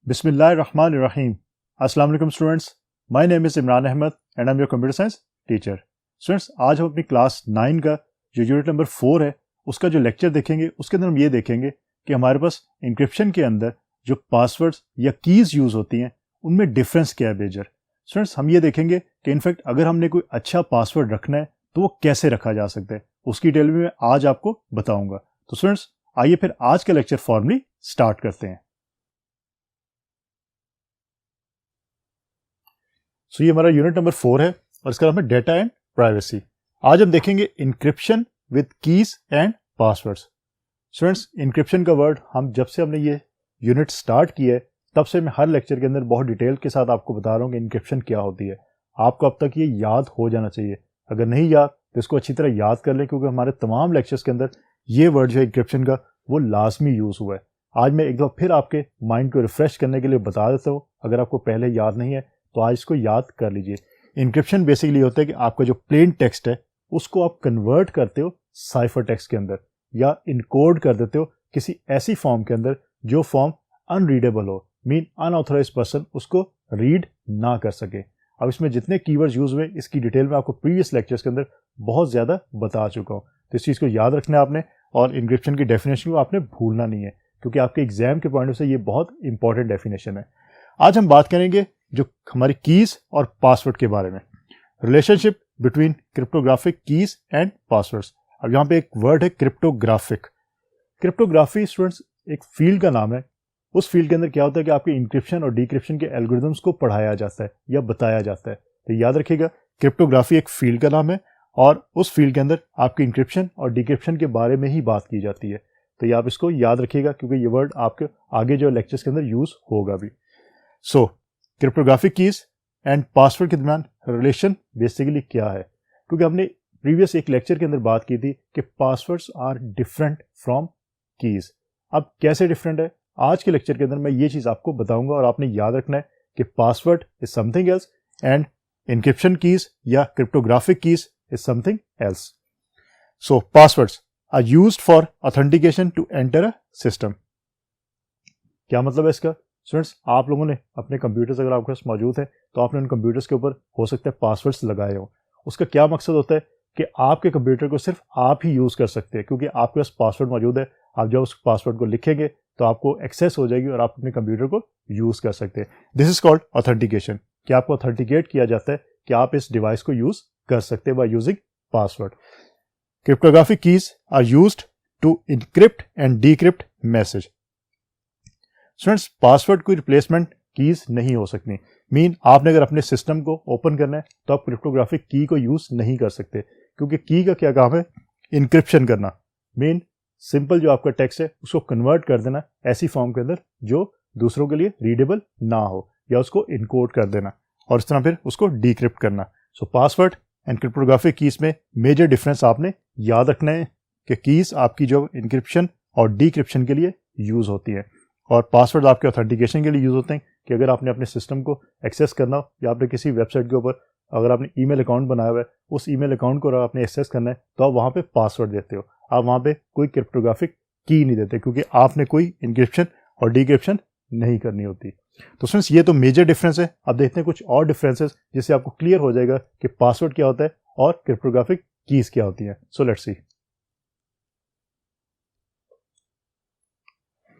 Bismillahirrahmanirrahim. Assalamu alaikum students. My name is Imran Ahmed and I'm your computer science teacher. Students, आज हम अपनी class 9 का जो unit number 4 है उसका जो लेक्चर देखेंगे उसके अंदर हम ये देखेंगे कि हमारे पास इंक्रिप्शन के अंदर जो पासवर्ड्स या कीज़ यूज़ होती हैं उनमें डिफरेंस क्या है मेजर। स्टूडेंट्स, हम ये देखेंगे कि इनफैक्ट अगर हमने कोई अच्छा पासवर्ड रखना है तो वो कैसे रखा जा सकता है, उसकी डिटेल में मैं आज आपको बताऊंगा। तो स्टूडेंट्स, आइए फिर आज का लेक्चर फॉर्मली स्टार्ट करते हैं। सो ये हमारा यूनिट नंबर 4 है और इसका नाम है डेटा एंड प्राइवेसी। आज हम देखेंगे encryption with keys and passwords. Students, encryption का वर्ड जब से हमने ये यूनिट स्टार्ट किया है तब से मैं हर लेक्चर के अंदर बहुत डिटेल के साथ आपको बता रहा हूँ कि इंक्रिप्शन क्या होती है। आपको अब तक ये याद हो जाना चाहिए, अगर नहीं याद तो इसको अच्छी तरह याद कर लें, क्योंकि हमारे तमाम लेक्चर्स के अंदर ये वर्ड जो है इंक्रिप्शन का वो लाजमी यूज़ हुआ है। आज मैं एक बार फिर आपके माइंड को रिफ्रेश करने के लिए बता देता हूँ, अगर आपको पहले याद नहीं है तो आज इसको याद कर लीजिए। इंक्रिप्शन बेसिकली होता है कि आपका जो प्लेन टेक्स्ट है उसको आप कन्वर्ट करते हो साइफर टेक्स्ट के अंदर या इनकोड कर देते हो किसी ऐसी फॉर्म के अंदर जो फॉर्म अनरीडेबल हो, मीन अनऑथराइज्ड पर्सन उसको रीड ना कर सके। अब इसमें जितने कीवर्ड्स यूज हुए इसकी डिटेल में आपको प्रीवियस लेक्चर्स के अंदर बहुत ज़्यादा बता चुका हूँ, तो इस चीज़ को याद रखना है आपने, और इंक्रिप्शन की डेफिनेशन को आपने भूलना नहीं है, क्योंकि आपके एग्जाम के पॉइंट से ये बहुत इंपॉर्टेंट डेफिनेशन है। आज हम बात करेंगे जो हमारी कीज और पासवर्ड के बारे में, relationship between cryptographic keys and passwords. अब यहाँ पे एक वर्ड है क्रिप्टोग्राफिक। क्रिप्टोग्राफी स्टूडेंट्स एक फील्ड का नाम है। उस फील्ड के अंदर क्या होता है कि आपके इंक्रिप्शन और डिक्रिप्शन के एल्गोरिथम्स को पढ़ाया जाता है या बताया जाता है। तो याद रखिएगा, क्रिप्टोग्राफी एक फील्ड का नाम है और उस फील्ड के अंदर आपके इंक्रिप्शन और डिक्रिप्शन के बारे में ही बात की जाती है। तो ये आप इसको याद रखिएगा, क्योंकि ये वर्ड आपके आगे जो लेक्चर्स के अंदर यूज होगा भी। सो क्रिप्टोग्राफिक कीज एंड पासवर्ड के दरमियान रिलेशन बेसिकली क्या है, क्योंकि हमने प्रीवियस एक लेक्चर के अंदर बात की थी कि passwords are different from keys. अब कैसे डिफरेंट है, आज के लेक्चर के अंदर मैं ये चीज़ आपको बताऊंगा, और आपने याद रखना है कि password is something else and encryption keys या cryptographic keys is something else. So passwords are used for authentication to enter a system. क्या मतलब है इसका? स्टूडेंट्स, आप लोगों ने अपने कंप्यूटर्स अगर आपके पास मौजूद है तो आपने उन कंप्यूटर्स के ऊपर हो सकता है पासवर्ड्स लगाए हों। उसका क्या मकसद होता है कि आपके कंप्यूटर को सिर्फ आप ही यूज़ कर सकते हैं, क्योंकि आपके पास पासवर्ड मौजूद है। आप जब उस पासवर्ड को लिखेंगे तो आपको एक्सेस हो जाएगी और आप अपने कंप्यूटर को यूज़ कर सकते हैं। दिस इज कॉल्ड ऑथेंटिकेशन, कि आपको ऑथेंटिकेट किया जाता है कि आप इस डिवाइस को यूज़ कर सकते हैं by using password. Cryptographic keys are used to encrypt and decrypt message. Students, password की रिप्लेसमेंट कीज नहीं हो सकती। मीन आपने अगर अपने सिस्टम को ओपन करना है तो आप क्रिप्टोग्राफिक की को यूज नहीं कर सकते, क्योंकि की का क्या काम है? इनक्रिप्शन करना। मीन सिंपल जो आपका टेक्स्ट है उसको कन्वर्ट कर देना ऐसी फॉर्म के अंदर जो दूसरों के लिए रीडेबल ना हो, या उसको इनकोड कर देना और इस तरह फिर उसको डिक्रिप्ट करना। सो पासवर्ड एंड क्रिप्टोग्राफिक कीज में मेजर डिफरेंस आपने याद रखना है कि कीज आपकी जो इनक्रिप्शन और डिक्रिप्शन के लिए यूज होती है, और पासवर्ड आपके ऑथेंटिकेशन के लिए यूज होते हैं, कि अगर आपने अपने सिस्टम को एक्सेस करना हो या आपने किसी वेबसाइट के ऊपर अगर आपने ईमेल अकाउंट बनाया हुआ है, उस ईमेल अकाउंट को अगर आपने एक्सेस करना है तो आप वहाँ पे पासवर्ड देते हो, आप वहाँ पे कोई क्रिप्टोग्राफिक की नहीं देते, क्योंकि आपने कोई इंक्रिप्शन और डिक्रिप्शन नहीं करनी होती। तो फ्रेंड्स, ये तो मेजर डिफरेंस है। अब देखते हैं कुछ और डिफरेंसेस जिससे आपको क्लियर हो जाएगा कि पासवर्ड क्या होता है और क्रिप्टोग्राफिक कीज क्या होती है। So let's see.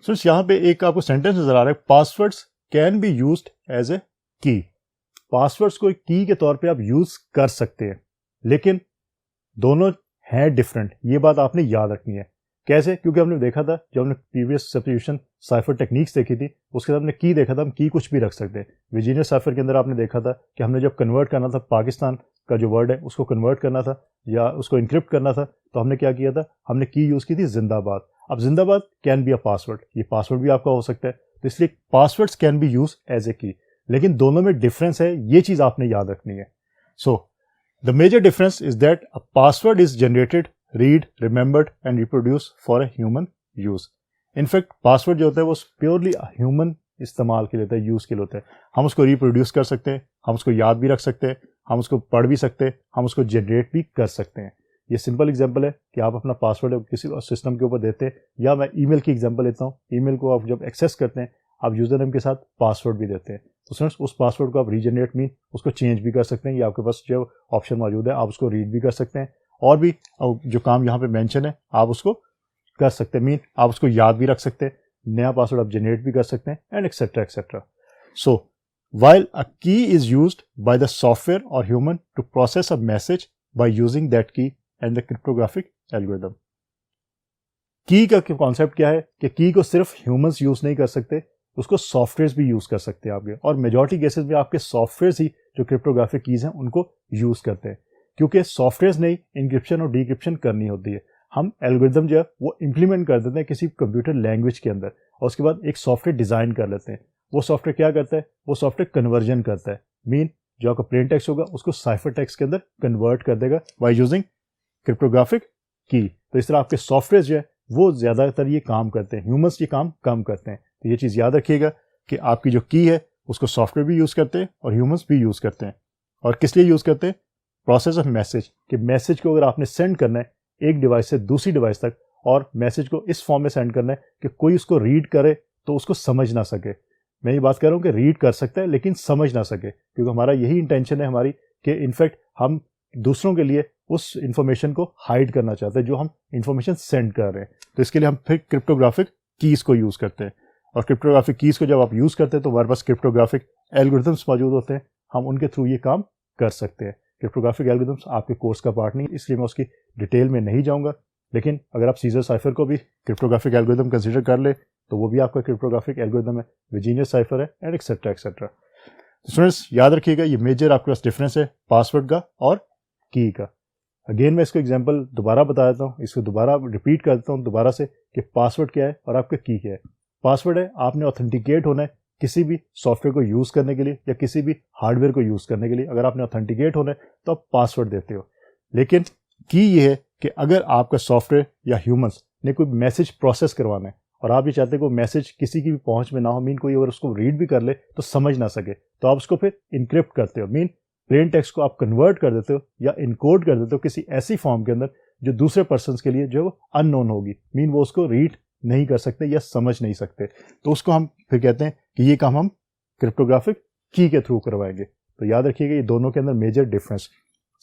सो यहाँ पे एक आपको सेंटेंस नजर आ रहा है, passwords can be used as a key. Passwords को एक की के तौर पे आप यूज कर सकते हैं, लेकिन दोनों हैं डिफरेंट। ये बात आपने याद रखनी है। कैसे? क्योंकि हमने देखा था, जब हमने प्रीवियस सब्स्टिट्यूशन साइफर टेक्निक्स देखी थी उसके साथ हमने की देखा था, हम की कुछ भी रख सकते हैं। विजीनियस साइफर के अंदर आपने देखा था कि हमने जब कन्वर्ट करना था पाकिस्तान का जो वर्ड है उसको कन्वर्ट करना था या उसको इनक्रिप्ट करना था, तो हमने क्या किया था? हमने की यूज की थी जिंदाबाद। अब जिंदाबाद कैन बी अ पासवर्ड, ये पासवर्ड भी आपका हो सकता है, तो इसलिए passwords can be use as a key, लेकिन दोनों में डिफरेंस है, ये चीज आपने याद रखनी है। So the major difference is that a password is generated, read, remembered and reproduce for a human use. In fact password जो होता है वो प्योरली ह्यूमन इस्तेमाल के लिए होता है, यूज के लिए होता है। हम उसको रिप्रोड्यूस कर सकते हैं, हम उसको याद भी रख सकते हैं, हम उसको पढ़ भी सकते हैं, हम उसको जनरेट भी कर सकते हैं। ये सिंपल एग्जांपल है कि आप अपना पासवर्ड किसी सिस्टम के ऊपर देते हैं, या मैं ईमेल की एग्जांपल लेता हूँ। ईमेल को आप जब एक्सेस करते हैं आप यूज़र नेम के साथ पासवर्ड भी देते हैं। तो फ्रेंड्स उस पासवर्ड को आप रीजनरेट मीन उसको चेंज भी कर सकते हैं, ये आपके पास जो ऑप्शन मौजूद है आप उसको रीड भी कर सकते हैं, और भी जो काम यहाँ पे मेंशन है आप उसको कर सकते हैं, मीन आप उसको याद भी रख सकते हैं, नया पासवर्ड आप जनरेट भी कर सकते हैं, and etcetera etcetera. So while a key is used by the software or human to process a message by using that key and the cryptographic algorithm. की का कॉन्सेप्ट क्या है कि की को सिर्फ ह्यूमंस यूज नहीं कर सकते, उसको सॉफ्टवेयर्स भी यूज कर सकते हैं आपके, और मेजॉरिटी केसेस में आपके सॉफ्टवेयर्स ही जो क्रिप्टोग्राफिक कीज हैं उनको यूज करते हैं, क्योंकि सॉफ्टवेयर्स ने इंक्रिप्शन और डिक्रिप्शन करनी होती है। हम एल्गोरिथम जो है वो इंप्लीमेंट कर देते हैं किसी कंप्यूटर लैंग्वेज के अंदर, और उसके बाद एक सॉफ्टवेयर डिजाइन कर लेते हैं। वो सॉफ्टवेयर क्या करता है, वो सॉफ्टवेयर कन्वर्जन करता है, मीन जो आपका प्लेन टेक्स्ट होगा उसको साइफर टेक्स्ट के अंदर कन्वर्ट कर देगा बाय यूजिंग क्रिप्टोग्राफिक की। तो इस तरह आपके सॉफ्टवेयर जो है वो ज्यादातर ये काम करते हैं, ह्यूमंस ये काम कम करते हैं। तो ये चीज याद रखिएगा कि आपकी जो की है उसको सॉफ्टवेयर भी यूज करते हैं और ह्यूमंस भी यूज करते हैं। और किस लिए यूज करते हैं, प्रोसेस ऑफ मैसेज, कि मैसेज को अगर आपने सेंड करना है एक डिवाइस से दूसरी डिवाइस तक, और मैसेज को इस फॉर्म में सेंड करना है कि कोई उसको रीड करे तो उसको समझ ना सके। मैं ये बात कर रहा हूँ कि रीड कर सकता है लेकिन समझ ना सके, क्योंकि हमारा यही इंटेंशन है हमारी कि इनफैक्ट हम दूसरों के लिए उस इंफॉर्मेशन को हाइड करना चाहते हैं जो हम इंफॉर्मेशन सेंड कर रहे हैं। तो इसके लिए हम फिर क्रिप्टोग्राफिक कीज को यूज करते हैं, और क्रिप्टोग्राफिक कीज को जब आप यूज करते हैं तो हमारे पास क्रिप्टोग्राफिक एल्गोरिथम्स मौजूद होते हैं, हम उनके थ्रू ये काम कर सकते हैं। क्रिप्टोग्राफिक एल्गोरिथम्स आपके कोर्स का पार्ट नहीं, इसलिए मैं उसकी डिटेल में नहीं जाऊंगा, लेकिन अगर आप सीजर साइफर को भी क्रिप्टोग्राफिक एल्गोरिथम कंसीडर कर ले तो वो भी आपका क्रिप्टोग्राफिक एल्गोरिथम है, विर्जीनियस साइफर है, एंड एक्सेट्रा एक्सेट्रा। तो स्टूडेंट्स याद रखिएगा ये मेजर आपके पास डिफरेंस है पासवर्ड का और की का। अगेन मैं इसको एग्जांपल दोबारा बता देता हूँ, इसको दोबारा रिपीट कर देता हूँ दोबारा से कि पासवर्ड क्या है और आपका की क्या है। पासवर्ड है आपने ऑथेंटिकेट होना है किसी भी सॉफ्टवेयर को यूज करने के लिए या किसी भी हार्डवेयर को यूज करने के लिए। अगर आपने ऑथेंटिकेट होना है तो आप पासवर्ड देते हो, लेकिन की ये है कि अगर आपका सॉफ्टवेयर या ह्यूमंस ने कोई मैसेज प्रोसेस करवाना है और आप ये चाहते हैं कि वो मैसेज किसी की भी पहुंच में ना हो, मीन कोई अगर उसको रीड भी कर ले तो समझ ना सके, तो आप उसको फिर इनक्रिप्ट करते हो, मीन प्लेन टेक्स्ट को आप कन्वर्ट कर देते हो या इनकोड कर देते हो किसी ऐसी फॉर्म के अंदर जो दूसरे पर्सन के लिए जो है वो अननोन होगी, मीन वो उसको रीड नहीं कर सकते या समझ नहीं सकते। तो उसको हम फिर कहते हैं कि ये काम हम क्रिप्टोग्राफिक की के थ्रू करवाएंगे। तो याद रखिएगा ये दोनों के अंदर मेजर डिफरेंस।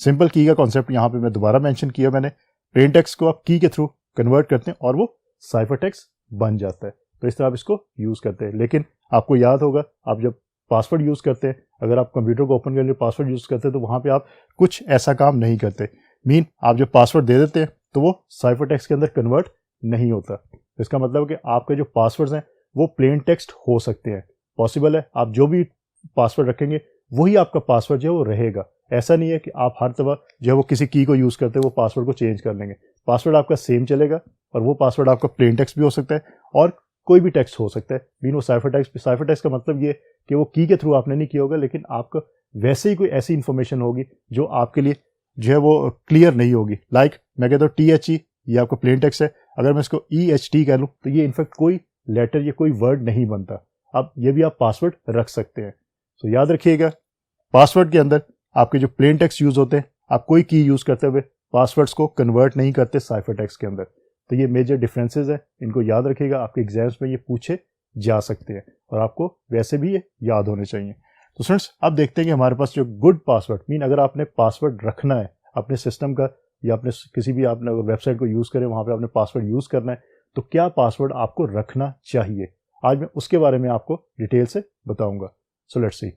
सिंपल की का कॉन्सेप्ट यहाँ पे मैं दोबारा मेंशन किया मैंने, प्लेन टेक्स्ट को आप की के थ्रू कन्वर्ट करते हैं और वो साइफर टेक्स्ट बन जाता है। तो इस तरह आप इसको यूज करते हैं। लेकिन आपको याद होगा आप जब पासवर्ड यूज करते हैं, अगर आप कंप्यूटर को ओपन करने के लिए पासवर्ड यूज करते हैं तो वहां पे आप कुछ ऐसा काम नहीं करते, मीन आप जब पासवर्ड दे देते हैं तो वो साइफर टेक्स्ट के अंदर कन्वर्ट नहीं होता। तो इसका मतलब कि आपके जो पासवर्ड्स हैं वो प्लेन टेक्स्ट हो सकते हैं, पॉसिबल है आप जो भी पासवर्ड रखेंगे वही आपका पासवर्ड जो है वो रहेगा। ऐसा नहीं है कि आप हर दफा जो है वो किसी की को यूज करते हैं वो पासवर्ड को चेंज कर लेंगे। पासवर्ड आपका सेम चलेगा और वो पासवर्ड आपका प्लेन टेक्स्ट भी हो सकता है और कोई भी टेक्स्ट हो सकता है, मीन वो साइफर टेक्स्ट। साइफर टेक्स्ट का मतलब ये कि वो की के थ्रू आपने नहीं किया होगा, लेकिन आपका वैसे ही कोई ऐसी इंफॉर्मेशन होगी जो आपके लिए जो है वो क्लियर नहीं होगी। लाइक मैं कहता हूँ THE ये आपका प्लेन टेक्स्ट है, अगर मैं इसको EHT कह लूँ तो ये इनफैक्ट कोई लेटर या कोई वर्ड नहीं बनता। अब ये भी आप पासवर्ड रख सकते हैं। तो याद रखिएगा पासवर्ड के अंदर आपके जो प्लेन टेक्स्ट यूज होते हैं आप कोई की यूज करते हुए पासवर्ड्स को कन्वर्ट नहीं करते साइफर टेक्स्ट के अंदर। तो ये मेजर डिफरेंसेस है, इनको याद रखिएगा, आपके एग्जाम्स में ये पूछे जा सकते हैं और आपको वैसे भी ये याद होने चाहिए। तो स्टूडेंट्स अब देखते हैं कि हमारे पास जो गुड पासवर्ड, मीन अगर आपने पासवर्ड रखना है अपने सिस्टम का या अपने किसी भी आपने वेबसाइट को यूज करें वहां पे आपने पासवर्ड यूज करना है तो क्या पासवर्ड आपको रखना चाहिए, आज मैं उसके बारे में आपको डिटेल से बताऊंगा। So let's see.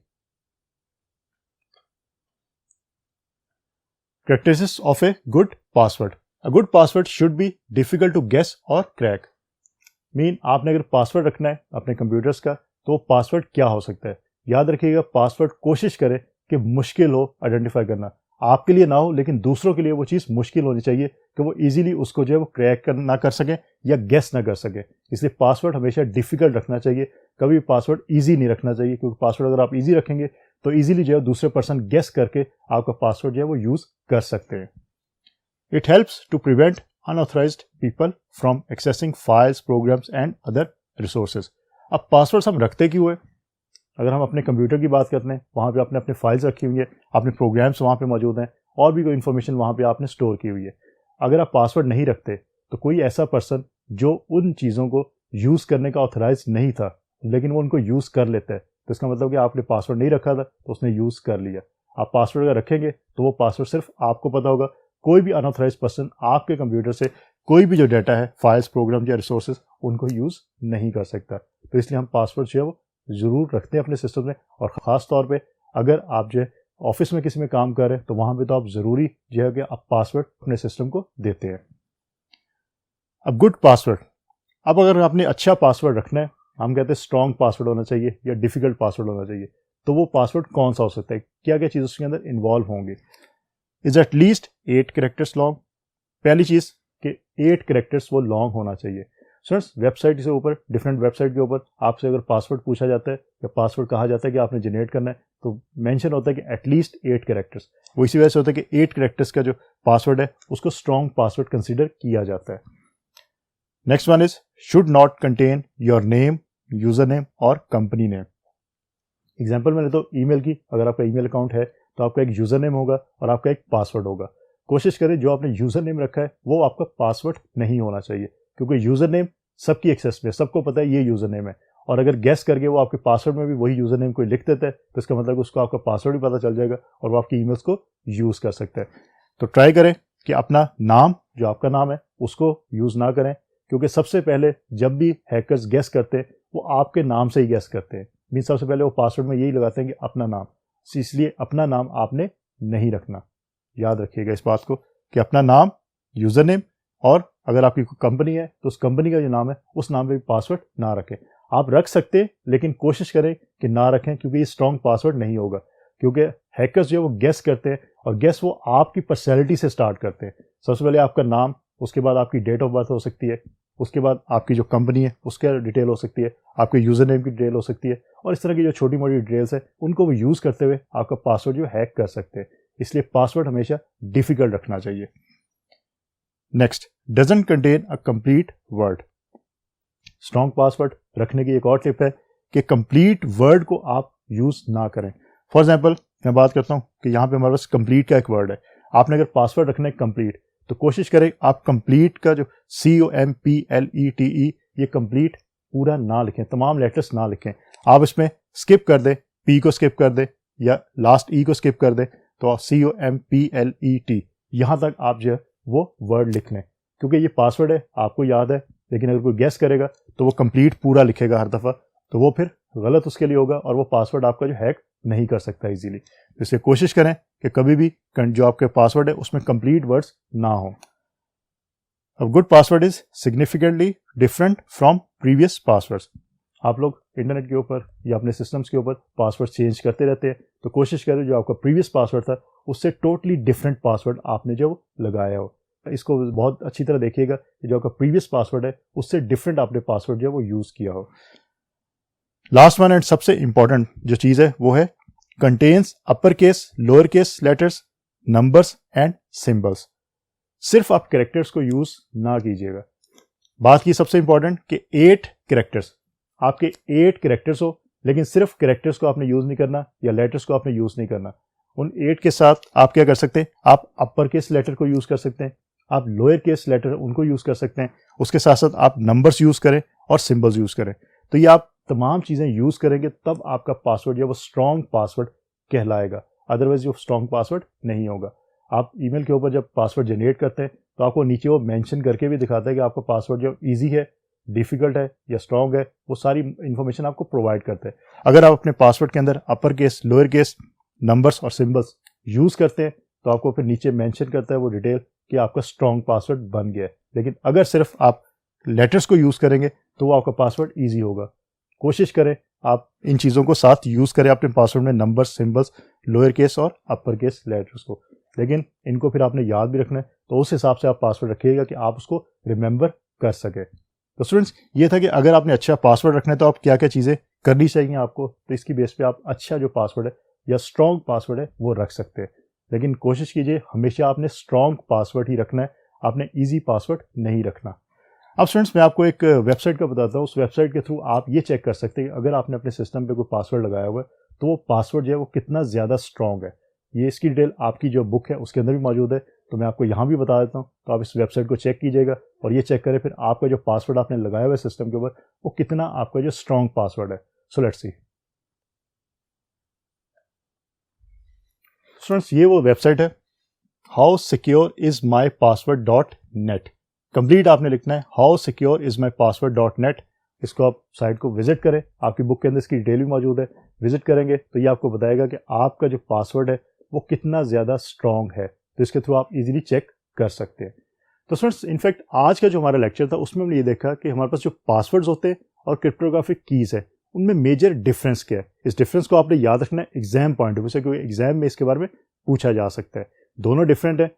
Characteristics of a good password. A good password should be difficult to guess or crack. Mean आपने अगर पासवर्ड रखना है अपने कंप्यूटर्स का तो पासवर्ड क्या हो सकता है। याद रखिएगा पासवर्ड कोशिश करें कि मुश्किल हो आइडेंटिफाई करना, आपके लिए ना हो लेकिन दूसरों के लिए वो चीज़ मुश्किल होनी चाहिए कि वो इजीली उसको जो है वो क्रैक ना कर सके या गेस ना कर सके। इसलिए पासवर्ड हमेशा डिफिकल्ट रखना चाहिए, कभी पासवर्ड ईजी नहीं रखना चाहिए, क्योंकि पासवर्ड अगर आप ईजी रखेंगे तो इजीली जो है दूसरे पर्सन गेस करके आपका पासवर्ड जो है वो यूज कर सकते हैं। It helps to prevent unauthorised people from accessing files, programs and other resources. अब पासवर्ड्स हम रखते क्यों है, अगर हम अपने कंप्यूटर की बात करते हैं वहाँ पे आपने अपने फाइल्स रखी हुई है, अपने प्रोग्राम्स वहाँ पे मौजूद हैं और भी कोई इन्फॉर्मेशन वहाँ पे आपने स्टोर की हुई है। अगर आप पासवर्ड नहीं रखते तो कोई ऐसा पर्सन जो उन चीज़ों को यूज़ करने का ऑथराइज नहीं था लेकिन वो उनको यूज़ कर लेता है, तो इसका मतलब कि आपने पासवर्ड नहीं रखा था तो उसने यूज़ कर लिया। आप पासवर्ड अगर रखेंगे तो वो पासवर्ड सिर्फ आपको पता होगा, कोई भी अनऑथराइज्ड पर्सन आपके कंप्यूटर से कोई भी जो डाटा है, फाइल्स, प्रोग्राम या रिसोर्सेज, उनको यूज़ नहीं कर सकता। तो इसलिए हम पासवर्ड जो है वो ज़रूर रखते हैं अपने सिस्टम में, और ख़ास तौर पे अगर आप जो है ऑफिस में किसी में काम कर रहे हैं तो वहाँ पे तो आप ज़रूरी जो है कि आप पासवर्ड अपने सिस्टम को देते हैं। अब गुड पासवर्ड, अब अगर आपने अच्छा पासवर्ड रखना है, हम कहते हैं स्ट्रॉन्ग पासवर्ड होना चाहिए या डिफिकल्ट पासवर्ड होना चाहिए, तो वो पासवर्ड कौन सा हो सकता है, क्या क्या चीज़ उसके अंदर इन्वॉल्व होंगी। Is at least 8 characters long. पहली चीज़ कि 8 कैरेक्टर्स वो लॉन्ग होना चाहिए। फ्रेंड्स, वेबसाइट से ऊपर, डिफरेंट वेबसाइट के ऊपर आपसे अगर पासवर्ड पूछा जाता है या पासवर्ड कहा जाता है कि आपने जनरेट करना है, तो मेंशन होता है कि एटलीस्ट 8 कैरेक्टर्स। वो इसी वजह से होता है कि 8 कैरेक्टर्स का जो पासवर्ड है उसको स्ट्रॉन्ग पासवर्ड कंसिडर किया जाता है। Next one is should not contain your name, user name और कंपनी नेम। एग्जाम्पल मैंने तो ईमेल की, अगर आपका ईमेल अकाउंट है तो आपका एक यूजर नेम होगा और आपका एक पासवर्ड होगा। कोशिश करें जो आपने यूजर नेम रखा है वो आपका पासवर्ड नहीं होना चाहिए, क्योंकि यूजर नेम सबकी एक्सेस में, सबको पता है ये यूजर नेम है, और अगर गेस करके वो आपके पासवर्ड में भी वही यूजर नेम कोई लिख देता है तो इसका मतलब उसको आपका पासवर्ड भी पता चल जाएगा और वो आपकी ईमेल्स को यूज कर सकता है। तो ट्राई करें कि अपना नाम, जो आपका नाम है, उसको यूज ना करें, क्योंकि सबसे पहले जब भी हैकर्स गेस करते हैं वो आपके नाम से ही गेस करते हैं। मीन सबसे पहले वो पासवर्ड में यही लगाते हैं कि अपना नाम, इसलिए अपना नाम आपने नहीं रखना। याद रखिएगा इस बात को कि अपना नाम, यूजर नेम, और अगर आपकी कोई कंपनी है तो उस कंपनी का जो नाम है उस नाम पे भी पासवर्ड ना रखें। आप रख सकते हैं लेकिन कोशिश करें कि ना रखें, क्योंकि ये स्ट्रॉन्ग पासवर्ड नहीं होगा। क्योंकि हैकर्स जो है वो गेस करते हैं, और गेस वो आपकी पर्सनैलिटी से स्टार्ट करते हैं। सबसे पहले आपका नाम, उसके बाद आपकी डेट ऑफ बर्थ हो सकती है, उसके बाद आपकी जो कंपनी है उसका डिटेल हो सकती है, आपके यूजर नेम की डिटेल हो सकती है, और इस तरह की जो छोटी मोटी डिटेल्स है उनको वो यूज करते हुए आपका पासवर्ड जो हैक कर सकते हैं। इसलिए पासवर्ड हमेशा डिफिकल्ट रखना चाहिए। Next, doesn't contain a complete word. Strong password रखने की एक और टिप है कि कंप्लीट वर्ड को आप यूज ना करें। फॉर एग्जाम्पल मैं बात करता हूं कि यहाँ पे हमारे पास कंप्लीट का एक वर्ड है। आपने अगर पासवर्ड रखना है कंप्लीट, तो कोशिश करें आप कंप्लीट का जो COMPLETE, ये कंप्लीट पूरा ना लिखें, तमाम लेटर्स ना लिखें। आप इसमें स्किप कर दें, P को स्किप कर दें या लास्ट E को स्किप कर दें, तो COMPLET यहाँ तक आप जो है वो वर्ड लिख लें, क्योंकि ये पासवर्ड है, आपको याद है, लेकिन अगर कोई गेस करेगा तो वो कंप्लीट पूरा लिखेगा हर दफ़ा, तो वो फिर गलत उसके लिए होगा और वो पासवर्ड आपका जो हैक नहीं कर सकता इजीली। तो इसलिए कोशिश करें कि कभी भी जो आपके पासवर्ड है उसमें कंप्लीट वर्ड्स ना हो। अब good password is significantly different from previous passwords. आप लोग इंटरनेट के ऊपर या अपने सिस्टम्स के ऊपर पासवर्ड चेंज करते रहते हैं, तो कोशिश करें जो आपका प्रीवियस पासवर्ड था उससे टोटली डिफरेंट पासवर्ड आपने जो लगाया हो। इसको बहुत अच्छी तरह देखिएगा कि जो आपका प्रीवियस पासवर्ड है उससे डिफरेंट आपने पासवर्ड जो है वो यूज़ किया हो। लास्ट वन एंड सबसे इंपॉर्टेंट जो चीज़ है वो है contains upper case, lower case letters, numbers and symbols. सिर्फ आप कैरेक्टर्स को यूज ना कीजिएगा। बात की सबसे इंपॉर्टेंट कि 8 कैरेक्टर्स, आपके 8 कैरेक्टर्स हो, लेकिन सिर्फ कैरेक्टर्स को आपने यूज नहीं करना या लेटर्स को आपने यूज नहीं करना। उन 8 के साथ आप क्या कर सकते हैं, आप अपर केस लेटर को यूज कर सकते हैं, आप लोअर केस लेटर उनको यूज कर सकते हैं, उसके साथ साथ आप नंबर्स यूज करें और सिंबल्स यूज करें। तो ये आप तमाम चीजें यूज करेंगे तब आपका पासवर्ड जो वो स्ट्रॉन्ग पासवर्ड कहलाएगा, अदरवाइज वो स्ट्रॉन्ग पासवर्ड नहीं होगा। आप ईमेल के ऊपर जब पासवर्ड जनरेट करते हैं तो आपको नीचे वो मेंशन करके भी दिखाता है कि आपका पासवर्ड जो इजी है, डिफिकल्ट है या स्ट्रॉन्ग है, वो सारी इंफॉर्मेशन आपको प्रोवाइड करते हैं। अगर आप अपने पासवर्ड के अंदर upper case, lower case, numbers और सिंबल्स यूज करते हैं तो आपको फिर नीचे मेंशन करता है वो डिटेल कि आपका स्ट्रॉन्ग पासवर्ड बन गया है। लेकिन अगर सिर्फ आप लेटर्स को यूज करेंगे तो वो आपका पासवर्ड ईजी होगा। कोशिश करें आप इन चीज़ों को साथ यूज करें अपने पासवर्ड में, नंबर्स, सिंबल्स, लोअर केस और अपर केस लेटर्स को, लेकिन इनको फिर आपने याद भी रखना है, तो उस हिसाब से आप पासवर्ड रखिएगा कि आप उसको रिमेंबर कर सके। तो स्टूडेंट्स, ये था कि अगर आपने अच्छा पासवर्ड रखना है तो आप क्या क्या चीज़ें करनी चाहिए आपको, तो इसकी बेस पे आप अच्छा जो पासवर्ड है या स्ट्रॉन्ग पासवर्ड है वो रख सकते हैं। लेकिन कोशिश कीजिए हमेशा आपने स्ट्रॉन्ग पासवर्ड ही रखना है, आपने ईजी पासवर्ड नहीं रखना। अब स्टूडेंट्स, मैं आपको एक वेबसाइट का बताता हूँ। उस वेबसाइट के थ्रू आप ये चेक कर सकते हैं कि अगर आपने अपने सिस्टम पे कोई पासवर्ड लगाया हुआ है तो वो पासवर्ड जो है वो कितना ज़्यादा स्ट्रॉन्ग है। ये इसकी डिटेल आपकी जो बुक है उसके अंदर भी मौजूद है, तो मैं आपको यहाँ भी बता देता हूँ। तो आप इस वेबसाइट को चेक कीजिएगा और ये चेक करें फिर आपका जो पासवर्ड आपने लगाया हुआ है सिस्टम के ऊपर वो कितना आपका जो स्ट्रॉन्ग पासवर्ड है। सो लेट्स सी स्टूडेंट्स, ये वो वेबसाइट है how secure is my password dot net. Complete आपने लिखना है how secure is my password dot net. इसको आप साइट को विजिट करें, आपकी बुक के अंदर इसकी डिटेल भी मौजूद है। विजिट करेंगे तो ये आपको बताएगा कि आपका जो पासवर्ड है वो कितना ज़्यादा स्ट्रॉन्ग है, तो इसके थ्रू आप इजीली चेक कर सकते हैं। तो स्टूडेंट्स, इनफैक्ट आज का जो हमारा लेक्चर था उसमें हमने ये देखा कि हमारे पास जो पासवर्ड्स होते हैं और क्रिप्टोग्राफिक कीज़ है उनमें मेजर डिफरेंस क्या है। इस डिफरेंस को आपने याद रखना है एग्जाम पॉइंट ऑफ व्यू से, क्योंकि एग्जाम में इसके बारे में पूछा जा सकता है। दोनों डिफरेंट है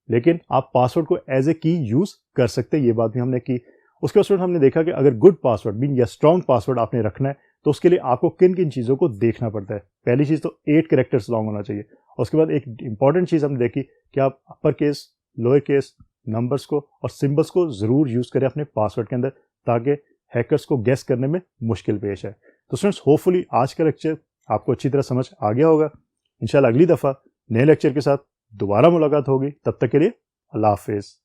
लेकिन आप पासवर्ड को एज ए की यूज़ कर सकते हैं, ये बात भी हमने की। उसके बाद हमने देखा कि अगर गुड पासवर्ड मीन या स्ट्रॉन्ग पासवर्ड आपने रखना है तो उसके लिए आपको किन किन चीज़ों को देखना पड़ता है। पहली चीज़ तो 8 कैरेक्टर्स लॉन्ग होना चाहिए। और उसके बाद एक इंपॉर्टेंट चीज़ हमने देखी कि आप upper case, lower case, numbers को और सिंबल्स को ज़रूर यूज़ करें अपने पासवर्ड के अंदर ताकि हैकर्स को गेस करने में मुश्किल पेश है। तो स्टूडेंट्स, होपफुली आज का लेक्चर आपको अच्छी तरह समझ आ गया होगा। इंशाल्लाह अगली दफ़ा नए लेक्चर के साथ दोबारा मुलाकात होगी। तब तक के लिए अल्लाह हाफिज़।